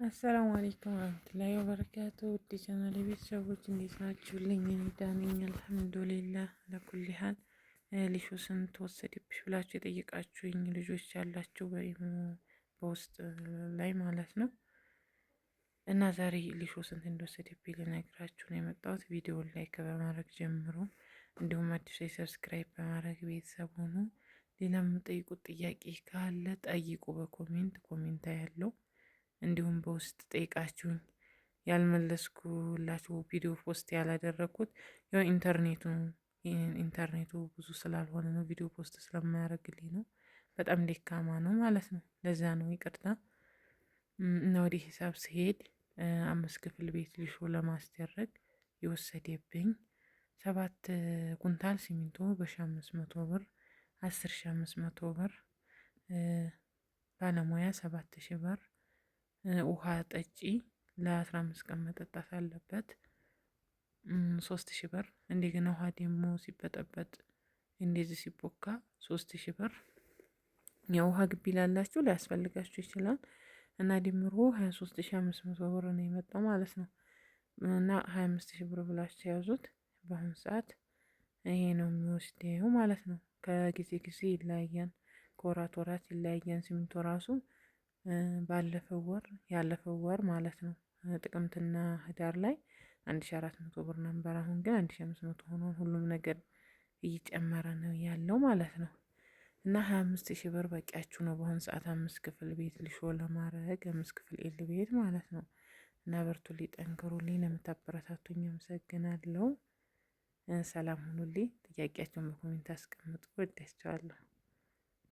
አሰላሙ አለይኩም ወራህመቱላሂ ወበረካቱ። ውድ ቻናሌ ቤተሰቦች እንዴት ናችሁልኝ? እኔ ደህና ነኝ አልሐምዱሊላህ። ለኩል ሀል ሊሾ ስንት ወሰደብሽ ብላችሁ የጠየቃችሁኝ ልጆች ያላችሁ በውስጥ ላይ ማለት ነው። እና ዛሬ ሊሾ ስንት እንደወሰደብኝ ልነግራችሁ ነው የመጣሁት። ቪዲዮውን ላይክ በማድረግ ጀምሮ እንዲሁም አዲስ ሰብስክራይብ በማድረግ ቤተሰብ ሆኑ። ሌላ የምጠይቁት ጥያቄ ካለ ጠይቁ በኮሜንት ያለው እንዲሁም በውስጥ ጠይቃችሁኝ ያልመለስኩላችሁ ቪዲዮ ፖስት ያላደረኩት ያው ኢንተርኔቱ ብዙ ስላልሆነ ነው፣ ቪዲዮ ፖስት ስለማያደርግልኝ ነው። በጣም ደካማ ነው ማለት ነው። ለዛ ነው ይቅርታ። እና ወደ ሂሳብ ስሄድ 5 ክፍል ቤት ሊሾ ለማስደረግ የወሰደብኝ 7 ኩንታል ሲሚንቶ በ1500 ብር፣ 10500 ብር፣ ባለሙያ 7000 ብር፣ ውሃ ጠጪ ለ15 ቀን መጠጣት አለበት 3000 ብር። እንደገና ውሃ ደግሞ ሲበጠበጥ እንደዚህ ሲቦካ 3000 ብር። የውሃ ግቢ ላላችሁ ሊያስፈልጋችሁ ይችላል። እና ድምሩ 23500 ብር ነው የመጣው ማለት ነው። እና 25000 ብር ብላችሁ ያዙት። በአሁኑ ሰዓት ይሄ ነው የሚወስደው ማለት ነው። ከጊዜ ጊዜ ይለያያል፣ ከወራት ወራት ይለያያል። ሲሚንቶ ራሱ ያለፈው ወር ማለት ነው ጥቅምትና ህዳር ላይ 1400 ብር ነበር። አሁን ግን 1500 ሆኖ ሁሉም ነገር እየጨመረ ነው ያለው ማለት ነው። እና 25000 ብር በቂያችሁ ነው በአሁን ሰዓት 5 ክፍል ቤት ሊሾ ለማድረግ 5 ክፍል ኤል ቤት ማለት ነው። እና በርቱልኝ፣ ጠንክሩልኝ። ለምታበረታቱኝ አመሰግናለሁ። ሰላም ሁኑልኝ። ጥያቄያቸውን በኮሜንት አስቀምጡ። ወዳችኋለሁ።